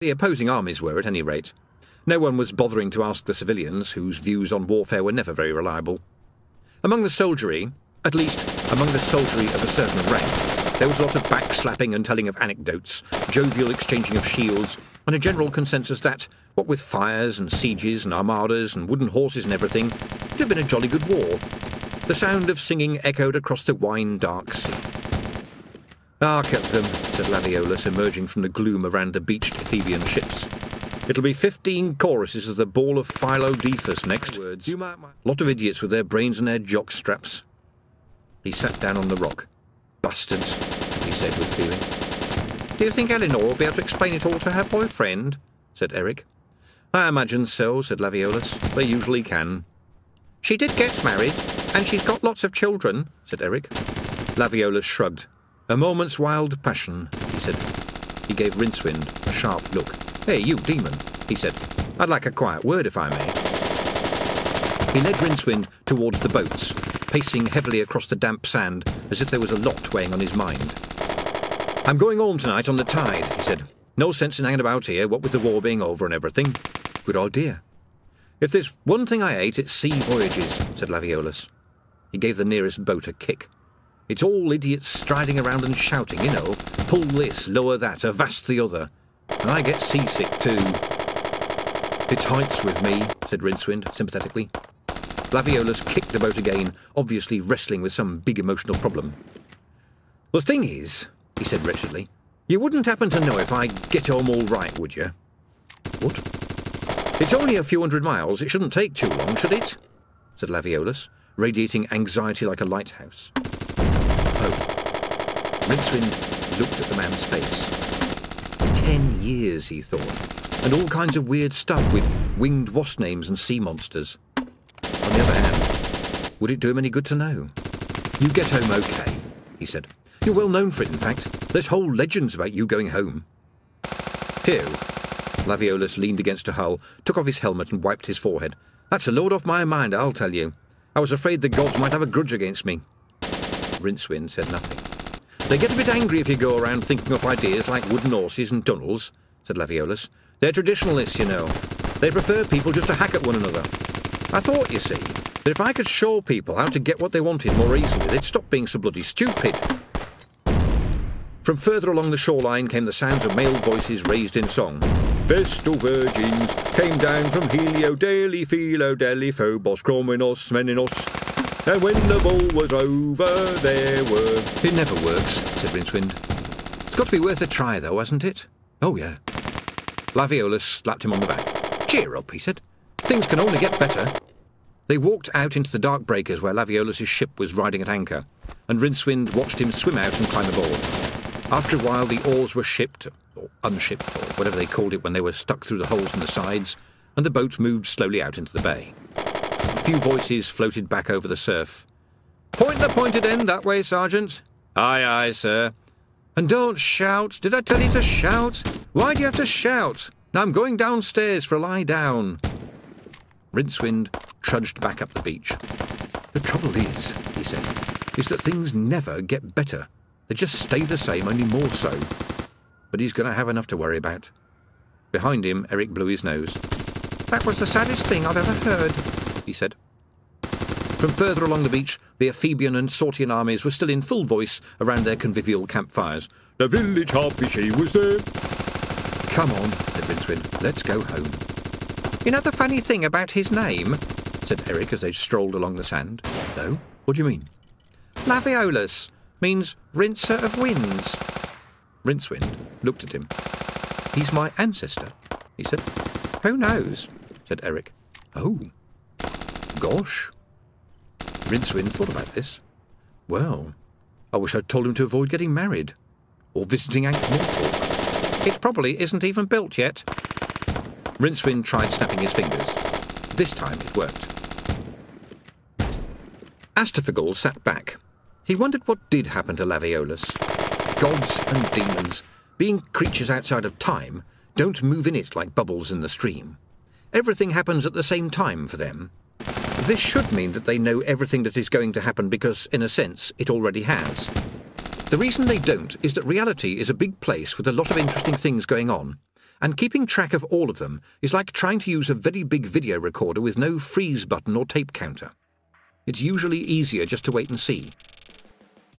The opposing armies were, at any rate. No one was bothering to ask the civilians, whose views on warfare were never very reliable. Among the soldiery, at least among the soldiery of a certain rank, there was a lot of backslapping and telling of anecdotes, jovial exchanging of shields, and a general consensus that, what with fires and sieges and armadas and wooden horses and everything, it had been a jolly good war. The sound of singing echoed across the wine-dark sea. "Hark at them," said Laviolus, emerging from the gloom around the beached Ephebian ships. "It'll be 15 choruses of the Ball of Philodefus next. Words. Lot of idiots with their brains in their jock straps." He sat down on the rock. "Bastards," he said with feeling. "Do you think Eleanor will be able to explain it all to her boyfriend?" said Eric. "I imagine so," said Laviolus. "They usually can." "She did get married, and she's got lots of children," said Eric. Laviolus shrugged. "A moment's wild passion," he said. He gave Rincewind a sharp look. "Hey, you demon," he said. "I'd like a quiet word, if I may." He led Rincewind towards the boats, pacing heavily across the damp sand as if there was a lot weighing on his mind. "I'm going home tonight on the tide," he said. "No sense in hanging about here, what with the war being over and everything." "Good idea." "If there's one thing I hate, it's sea voyages," said Laviolus. He gave the nearest boat a kick. "It's all idiots striding around and shouting, you know. Pull this, lower that, avast the other. And I get seasick too." "It's heights with me," said Rincewind sympathetically. Laviolus kicked the boat again, obviously wrestling with some big emotional problem. "The thing is," he said wretchedly, "you wouldn't happen to know if I get home all right, would you?" "What?" "It's only a few 100 miles. It shouldn't take too long, should it?" said Laviolus, radiating anxiety like a lighthouse. "Oh." Rincewind looked at the man's face. 10 years, he thought, and all kinds of weird stuff with winged wasp names and sea monsters. On the other hand, would it do him any good to know? "You get home okay," he said. "You're well known for it, in fact. There's whole legends about you going home." "Phew." Laviolus leaned against a hull, took off his helmet and wiped his forehead. "That's a load off my mind, I'll tell you. I was afraid the gods might have a grudge against me." Rincewind said nothing. "They get a bit angry if you go around thinking up ideas like wooden horses and tunnels," said Laviolus. "They're traditionalists, you know. They prefer people just to hack at one another. I thought, you see, that if I could show people how to get what they wanted more easily, they'd stop being so bloody stupid." From further along the shoreline came the sounds of male voices raised in song. "Vestal virgins came down from Helio, Daily, Philo, Deli, Phobos, Chrominos, Meninos. And when the ball was over, there were..." "It never works," said Rincewind. "It's got to be worth a try, though, hasn't it?" "Oh, yeah." Laviolus slapped him on the back. "Cheer up," he said. "Things can only get better." They walked out into the dark breakers where Laviolus's ship was riding at anchor, and Rincewind watched him swim out and climb aboard. After a while the oars were shipped, or unshipped, or whatever they called it when they were stuck through the holes in the sides, and the boat moved slowly out into the bay. A few voices floated back over the surf. "Point the pointed end that way, Sergeant." "Aye, aye, sir." "And don't shout. Did I tell you to shout? Why do you have to shout? Now I'm going downstairs for a lie down." Rincewind trudged back up the beach. "The trouble is," he said, "is that things never get better. They just stay the same, only more so." But he's going to have enough to worry about. Behind him, Eric blew his nose. "That was the saddest thing I've ever heard," he said. From further along the beach, the Ephebian and Sortian armies were still in full voice around their convivial campfires. "The village harpy, she was there." "Come on," said Rincewind, "let's go home." "You know the funny thing about his name?" said Eric as they strolled along the sand. "No? What do you mean?" "Laviolus means rinser of winds." Rincewind looked at him. "He's my ancestor," he said. "Who knows?" said Eric. "Oh. Gosh." Rincewind thought about this. "Well, I wish I'd told him to avoid getting married. Or visiting Ankh-Morpork. It probably isn't even built yet." Rincewind tried snapping his fingers. This time it worked. Astaphagal sat back. He wondered what did happen to Laviolus. Gods and demons, being creatures outside of time, don't move in it like bubbles in the stream. Everything happens at the same time for them. This should mean that they know everything that is going to happen because, in a sense, it already has. The reason they don't is that reality is a big place with a lot of interesting things going on, and keeping track of all of them is like trying to use a very big video recorder with no freeze button or tape counter. It's usually easier just to wait and see.